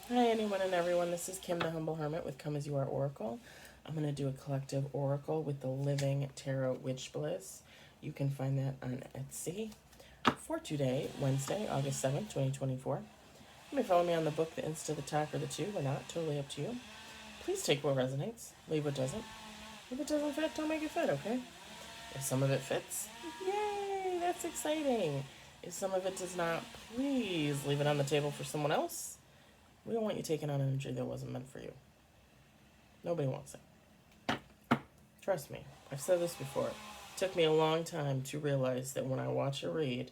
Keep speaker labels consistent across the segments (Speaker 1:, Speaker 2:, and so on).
Speaker 1: Hi, anyone and everyone. This is Kim, the Humble Hermit with Come As You Are Oracle. I'm going to do a collective oracle with the Living Tarot Witch Bliss. You can find that on Etsy for today, Wednesday, August 7th, 2024. You may follow me on the book, the Insta, the Talk, or the two, or not. Totally up to you. Please take what resonates, leave what doesn't. If it doesn't fit, don't make it fit, okay? If some of it fits, yay, that's exciting. If some of it does not, please leave it on the table for someone else. We don't want you taking on energy that wasn't meant for you. Nobody wants it. Trust me, I've said this before. It took me a long time to realize that when I watch a read,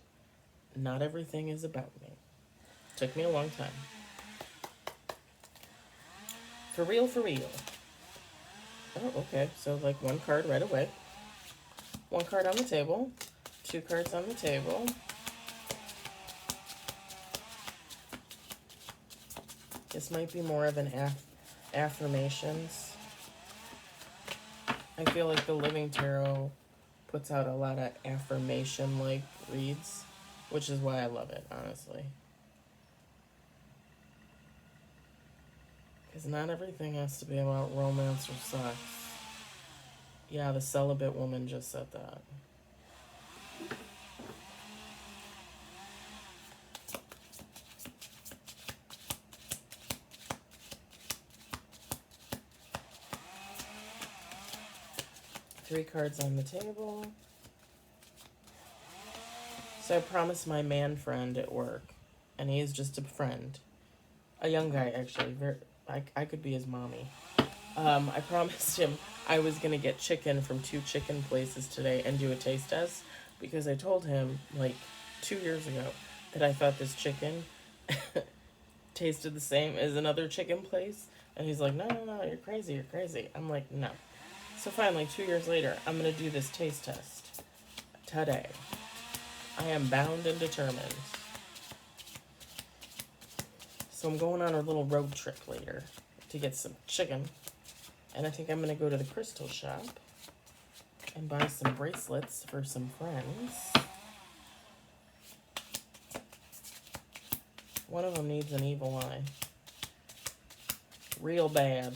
Speaker 1: not everything is about me. It took me a long time. For real, for real. Oh, okay. So, like, one card right away. One card on the table. Two cards on the table. This might be more of an affirmations. I feel like the Living Tarot puts out a lot of affirmation-like reads, which is why I love it, honestly. Because not everything has to be about romance or sex. Yeah, the celibate woman just said that. Three cards on the table. So I promised my man friend at work, and he is just a friend. A young guy, actually. I could be his mommy. I promised him I was going to get chicken from 2 chicken places today and do a taste test because I told him, like, 2 years ago that I thought this chicken tasted the same as another chicken place. And he's like, no, no, no, you're crazy, you're crazy. I'm like, no. So finally, 2 years later, I'm going to do this taste test today. I am bound and determined. So I'm going on a little road trip later to get some chicken. And I think I'm going to go to the crystal shop and buy some bracelets for some friends. One of them needs an evil eye. Real bad.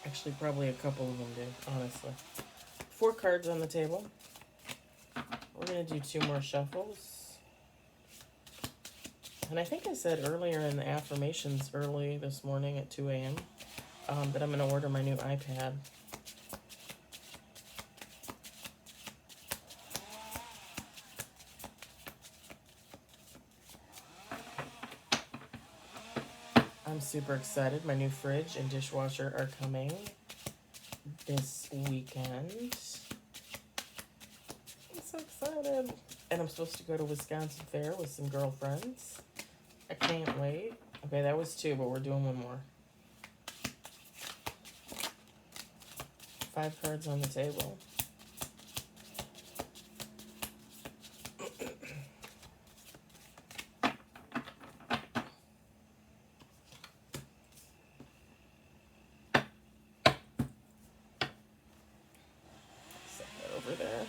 Speaker 1: Actually, probably a couple of them do, honestly. 4 cards on the table. We're going to do 2 more shuffles. And I think I said earlier in the affirmations early this morning at 2 a.m. That I'm going to order my new iPad. I'm super excited. My new fridge and dishwasher are coming this weekend. I'm so excited. And I'm supposed to go to Wisconsin Fair with some girlfriends. I can't wait. Okay, that was 2, but we're doing 1 more. 5 cards on the table. Set that over there.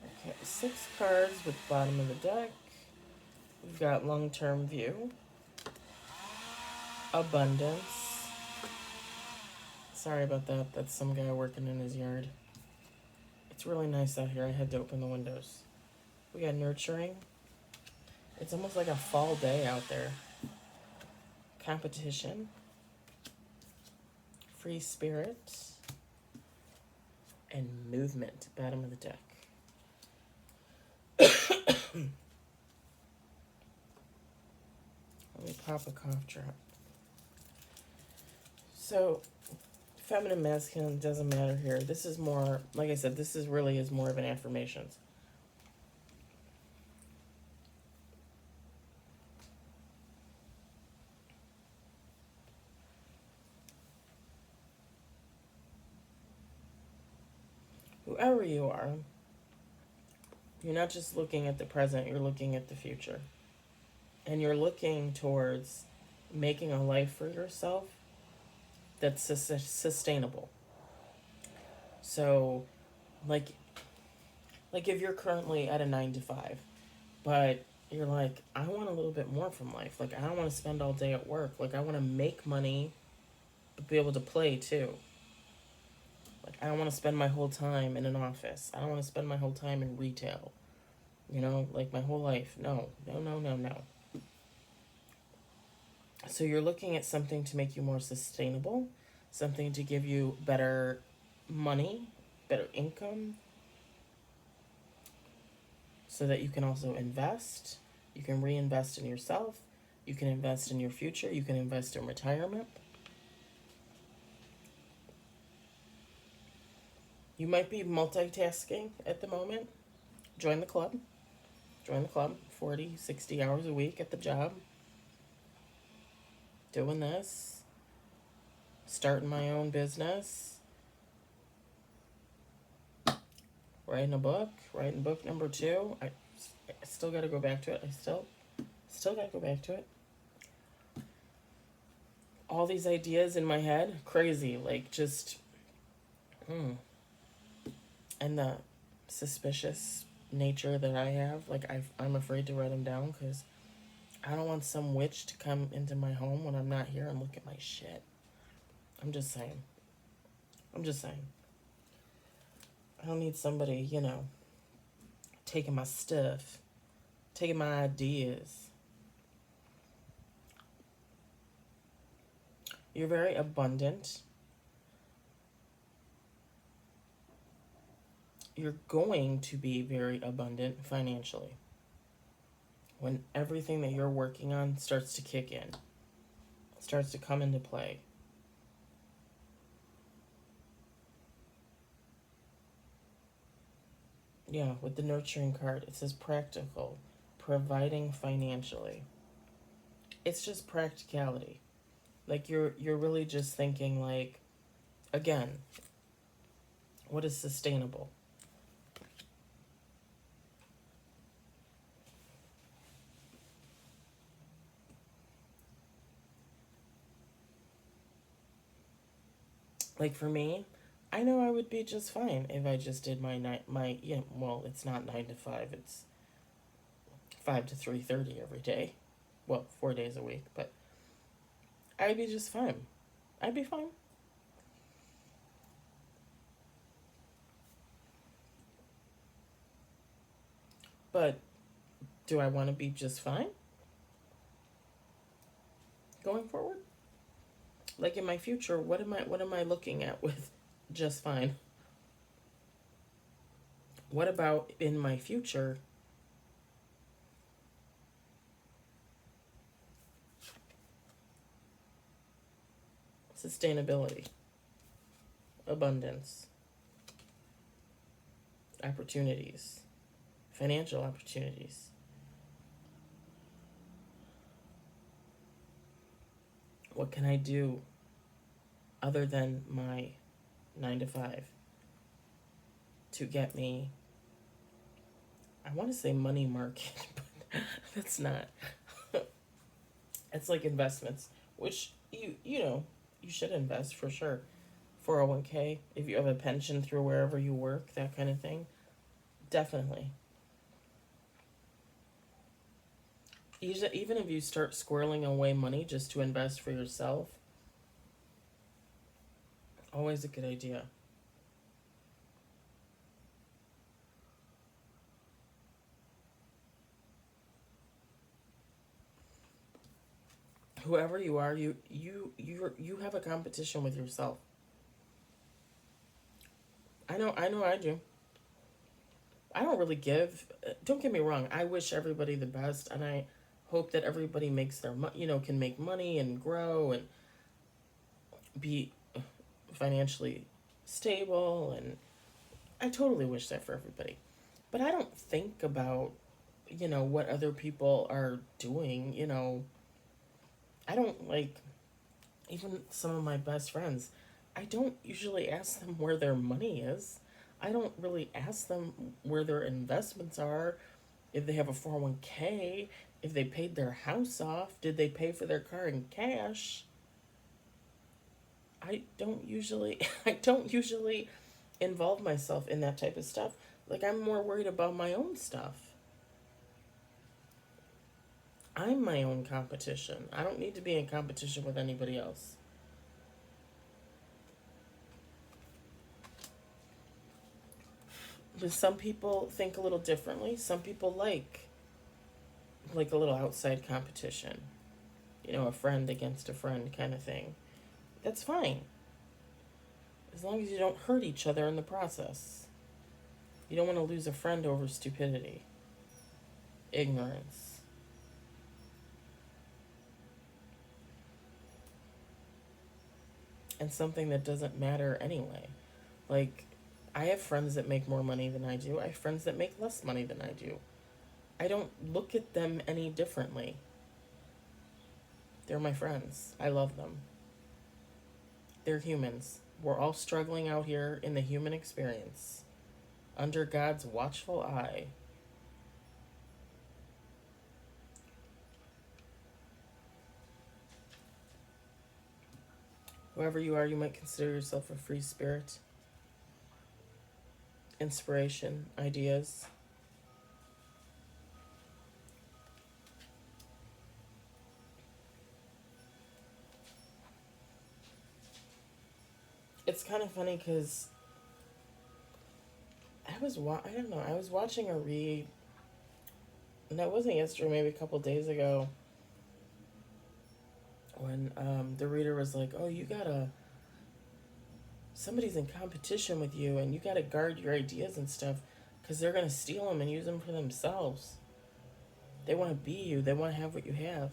Speaker 1: Okay, 6 cards with bottom of the deck. We've got long-term view. Abundance. Sorry about that. That's some guy working in his yard. It's really nice out here. I had to open the windows. We got nurturing. It's almost like a fall day out there. Competition. Free spirit. And movement. Bottom of the deck. Let me pop a cough drop. So, feminine, masculine, doesn't matter here. This is more, like I said, this is really is more of an affirmations. Whoever you are, you're not just looking at the present, you're looking at the future. And you're looking towards making a life for yourself that's sustainable. So, like if you're currently at a 9 to 5 But you're like, I want a little bit more from life. Like, I don't want to spend all day at work. Like, I want to make money, but be able to play too. Like, I don't want to spend my whole time in an office. I don't want to spend my whole time in retail. You know, like my whole life. No, no, no, no, no. So you're looking at something to make you more sustainable, something to give you better money, better income, so that you can also invest. You can reinvest in yourself. You can invest in your future. You can invest in retirement. You might be multitasking at the moment. Join the club. Join the club. 40, 60 hours a week at the job. Doing this. Starting my own business. Writing a book. Writing book number 2. I still got to go back to it. I still got to go back to it. All these ideas in my head. Crazy. Like, just... And the suspicious nature that I have, like I'm afraid to write them down because I don't want some witch to come into my home when I'm not here and look at my shit. I'm just saying. I don't need somebody, you know, taking my stuff, taking my ideas. You're very abundant. You're going to be very abundant financially when everything that you're working on starts to kick in, starts to come into play. Yeah, with the nurturing card, it says practical, providing financially. It's just practicality. Like you're really just thinking like, again, what is sustainable? Like for me, I know I would be just fine if I just did well, it's not 9 to 5, it's 5 to 3:30 every day. Well, 4 days a week, but I'd be just fine. I'd be fine. But do I want to be just fine going forward? Like in my future, what am I looking at with just fine? What about in my future? Sustainability, abundance, opportunities, financial opportunities. What can I do other than my 9 to 5 to get me, I want to say money market, but that's not. It's like investments, which you know, you should invest for sure. 401k, if you have a pension through wherever you work, that kind of thing. Definitely. Even if you start squirreling away money just to invest for yourself, always a good idea. Whoever you are, you have a competition with yourself. I know I do. I don't really give. Don't get me wrong. I wish everybody the best, and I hope that everybody makes their can make money and grow and be financially stable, and I totally wish that for everybody. But I don't think about what other people are doing. I don't like even some of my best friends. I don't usually ask them where their money is. I don't really ask them where their investments are, if they have a 401k, if they paid their house off, did they pay for their car in cash. I don't usually I don't usually involve myself in that type of stuff. Like I'm more worried about my own stuff. I'm my own competition. I don't need to be in competition with anybody else. But some people think a little differently. Some people like a little outside competition. You know, a friend against a friend kind of thing. That's fine. As long as you don't hurt each other in the process. You don't want to lose a friend over stupidity, ignorance. And something that doesn't matter anyway. Like, I have friends that make more money than I do. I have friends that make less money than I do. I don't look at them any differently. They're my friends. I love them. They're humans. We're all struggling out here in the human experience, under God's watchful eye. Whoever you are, you might consider yourself a free spirit. Inspiration, ideas. It's kind of funny because I don't know, I was watching a read, and that wasn't yesterday, maybe a couple days ago, when the reader was like, oh, somebody's in competition with you, and you gotta guard your ideas and stuff, because they're gonna steal them and use them for themselves. They want to be you, they want to have what you have.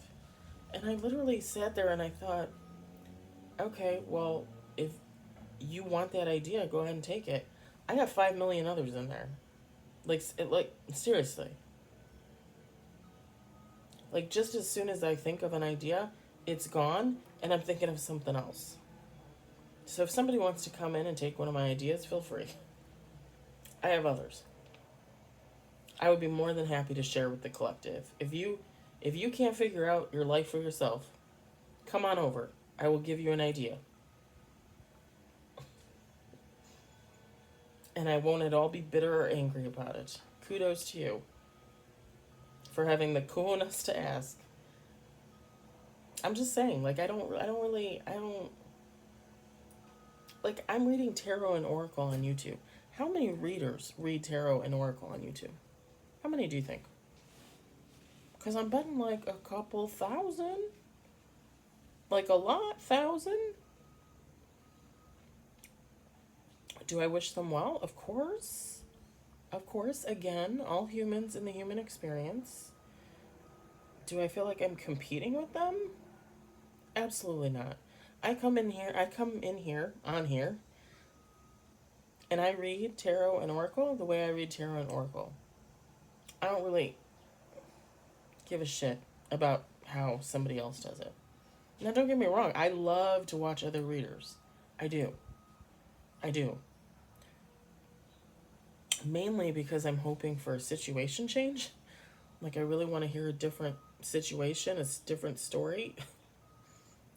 Speaker 1: And I literally sat there and I thought, okay, well, if you want that idea, go ahead and take it. I got 5 million others in there. Like seriously. Like, just as soon as I think of an idea, it's gone, and I'm thinking of something else. So if somebody wants to come in and take one of my ideas, feel free. I have others. I would be more than happy to share with the collective. If you can't figure out your life for yourself, come on over. I will give you an idea. And I won't at all be bitter or angry about it. Kudos to you for having the coolness to ask. I'm just saying, like, like, I'm reading tarot and oracle on YouTube. How many readers read tarot and oracle on YouTube? How many do you think? Because I'm betting like a couple thousand. Like a lot, thousand. Do I wish them well? Of course. Of course, again, all humans in the human experience. Do I feel like I'm competing with them? Absolutely not. I come in here, and I read tarot and oracle the way I read tarot and oracle. I don't really give a shit about how somebody else does it. Now, don't get me wrong. I love to watch other readers. I do. Mainly because I'm hoping for a situation change. Like, I really want to hear a different situation, a different story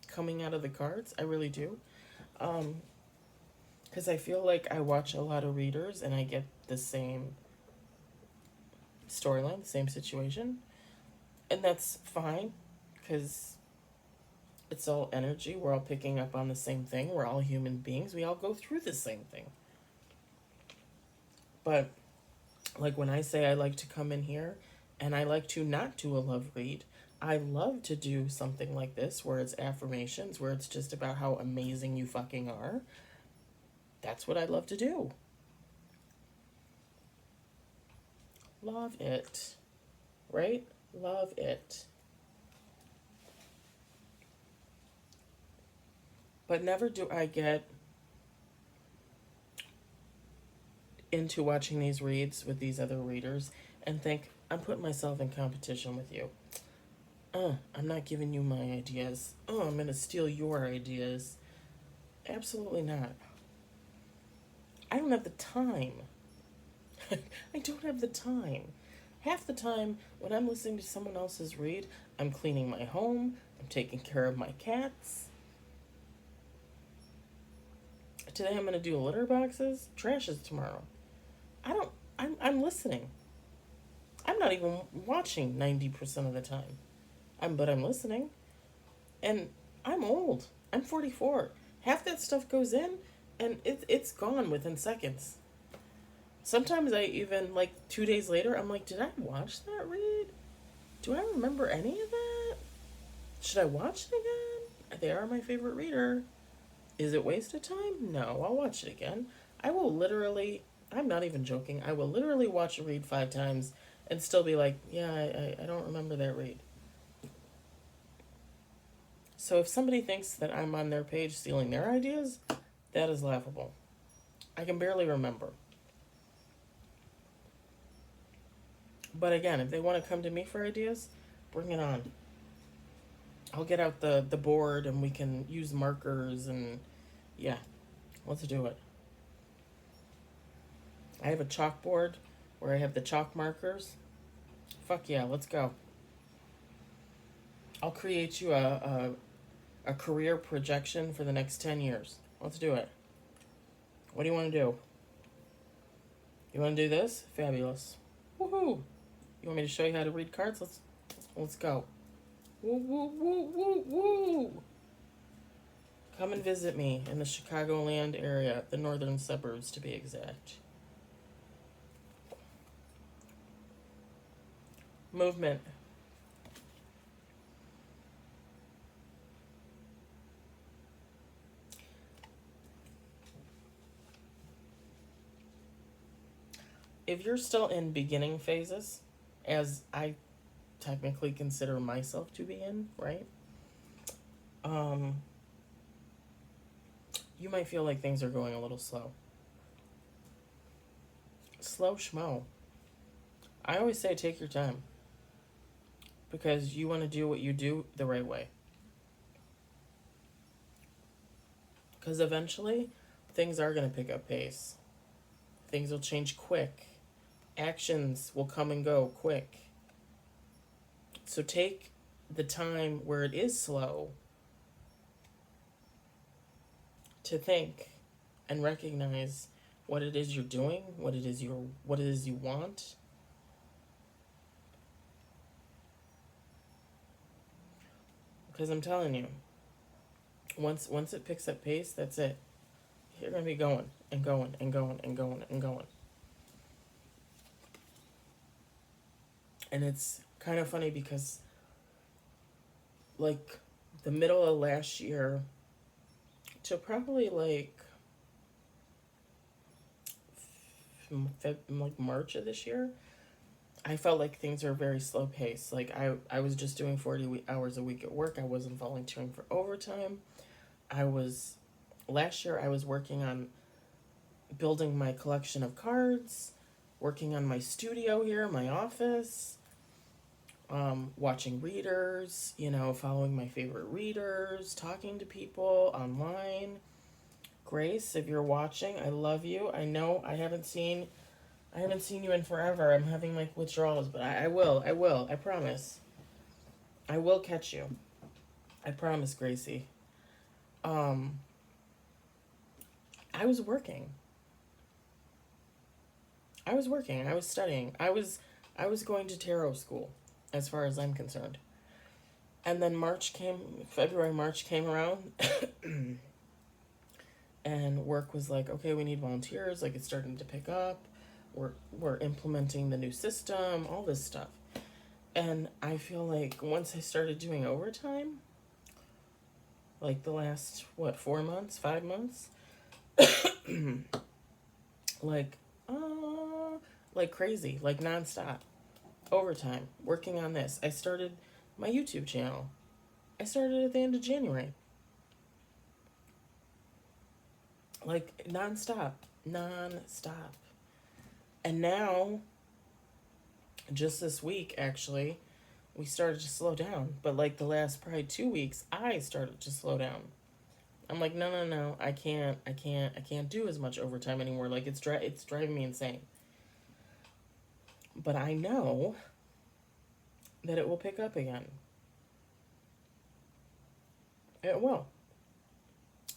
Speaker 1: coming out of the cards. I really do. Because I feel like I watch a lot of readers and I get the same storyline, the same situation. And that's fine, because it's all energy. We're all picking up on the same thing. We're all human beings. We all go through the same thing. But, like, when I say I like to come in here and I like to not do a love read, I love to do something like this where it's affirmations, where it's just about how amazing you fucking are. That's what I love to do. Love it. Right? Love it. But never do I get into watching these reads with these other readers and think, I'm putting myself in competition with you. I'm not giving you my ideas. I'm going to steal your ideas. Absolutely not. I don't have the time. I don't have the time. Half the time, when I'm listening to someone else's read, I'm cleaning my home, I'm taking care of my cats. Today I'm going to do litter boxes. Trash is tomorrow. I'm listening. I'm not even watching 90% of the time. But I'm listening. And I'm old. I'm 44. Half that stuff goes in and it's gone within seconds. Sometimes I even, like, 2 days later, I'm like, did I watch that read? Do I remember any of that? Should I watch it again? They are my favorite reader. Is it wasted time? No, I'll watch it again. I will literally, I'm not even joking, I will literally watch a read 5 times and still be like, yeah, I don't remember that read. So if somebody thinks that I'm on their page stealing their ideas, that is laughable. I can barely remember. But again, if they want to come to me for ideas, bring it on. I'll get out the board and we can use markers and yeah, let's do it. I have a chalkboard where I have the chalk markers. Fuck yeah, let's go. I'll create you a career projection for the next 10 years. Let's do it. What do you want to do? You want to do this? Fabulous. Woohoo! You want me to show you how to read cards? Let's go. Woo woo woo woo woo! Come and visit me in the Chicagoland area, the northern suburbs to be exact. Movement. If you're still in beginning phases, as I technically consider myself to be in, right? You might feel like things are going a little slow. Slow schmo. I always say take your time. Because you want to do what you do the right way. Because eventually, things are going to pick up pace. Things will change quick. Actions will come and go quick. So take the time where it is slow to think and recognize what it is you're doing, what it is you want. Because I'm telling you, once it picks up pace, that's it. You're gonna be going and going and going and going and going. And it's kind of funny because, like, the middle of last year to probably like March of this year, I felt like things were very slow paced. Like I was just doing 40 hours a week at work. I wasn't volunteering for overtime. Last year I was working on building my collection of cards, working on my studio here, my office, watching readers, following my favorite readers, talking to people online. Grace, if you're watching, I love you. I know I haven't seen you in forever. I'm having like withdrawals, but I will. I promise. I will catch you. I promise, Gracie. I was working. I was studying. I was going to tarot school, as far as I'm concerned. And then March came around, and work was like, okay, we need volunteers. Like, it's starting to pick up. We're implementing the new system, all this stuff. And I feel like once I started doing overtime, like the last, 4 months, 5 months, like, like crazy, like nonstop, overtime, working on this. I started my YouTube channel. I started at the end of January. Like, nonstop. And now, just this week, actually, we started to slow down. But like the last probably 2 weeks, I started to slow down. I'm like, no, I can't do as much overtime anymore. Like, it's driving me insane. But I know that it will pick up again. It will.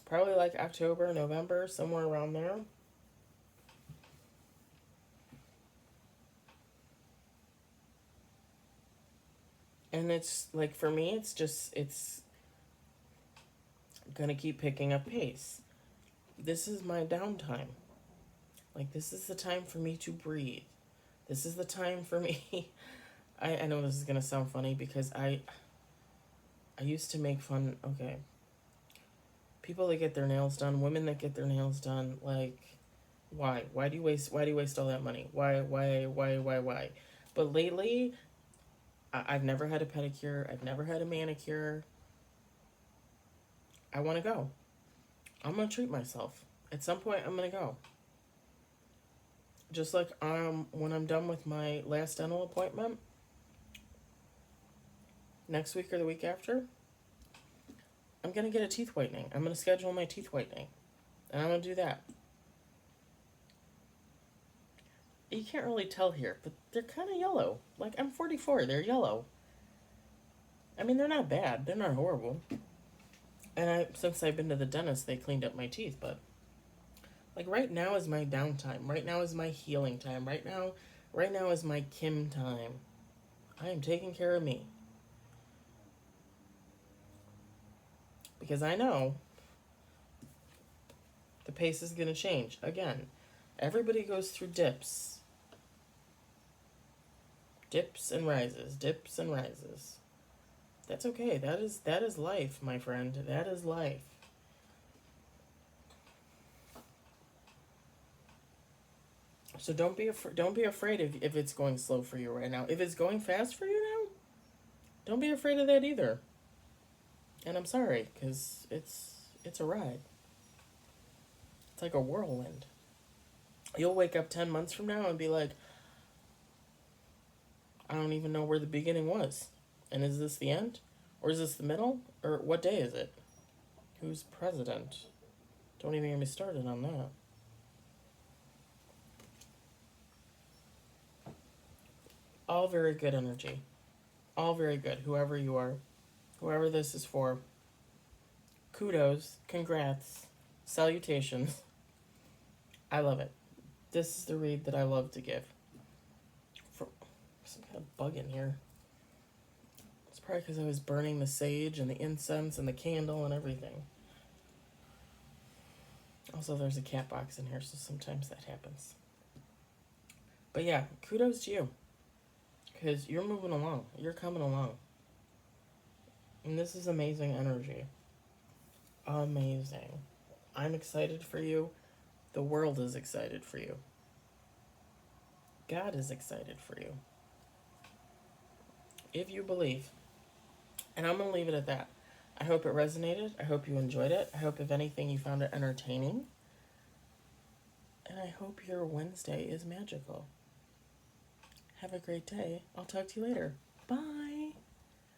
Speaker 1: Probably like October, November, somewhere around there. And it's like, for me, it's gonna keep picking up pace. This is my downtime. Like, this is the time for me to breathe. This is the time for me. I know this is gonna sound funny because I used to make fun, okay, people that get their nails done, women that get their nails done, like, why? Why do you waste all that money? Why? But lately, I've never had a pedicure, I've never had a manicure. I want to go. I'm gonna treat myself. At some point, I'm gonna go. Just like when I'm done with my last dental appointment next week or the week after, I'm gonna get a teeth whitening. I'm gonna schedule my teeth whitening, and I'm gonna do that. You can't really tell here, but they're kind of yellow. Like, I'm 44, they're yellow. I mean, they're not bad. They're not horrible. And since I've been to the dentist, they cleaned up my teeth, but like, right now is my downtime. Right now is my healing time. Right now is my Kim time. I am taking care of me. Because I know the pace is going to change. Again, everybody goes through dips. Dips and rises. Dips and rises. That's okay. That is life, my friend. That is life. So don't be afraid if it's going slow for you right now. If it's going fast for you now, don't be afraid of that either. And I'm sorry, because it's a ride. It's like a whirlwind. You'll wake up 10 months from now and be like, I don't even know where the beginning was. And is this the end? Or is this the middle? Or what day is it? Who's president? Don't even get me started on that. All very good energy. All very good, whoever you are. Whoever this is for. Kudos. Congrats. Salutations. I love it. This is the read that I love to give. For some kind of bug in here. It's probably because I was burning the sage and the incense and the candle and everything. Also, there's a cat box in here, so sometimes that happens. But yeah, kudos to you. Because you're moving along. You're coming along. And this is amazing energy. Amazing. I'm excited for you. The world is excited for you. God is excited for you. If you believe. And I'm going to leave it at that. I hope it resonated. I hope you enjoyed it. I hope, if anything, you found it entertaining. And I hope your Wednesday is magical. Have a great day. I'll talk to you later. Bye.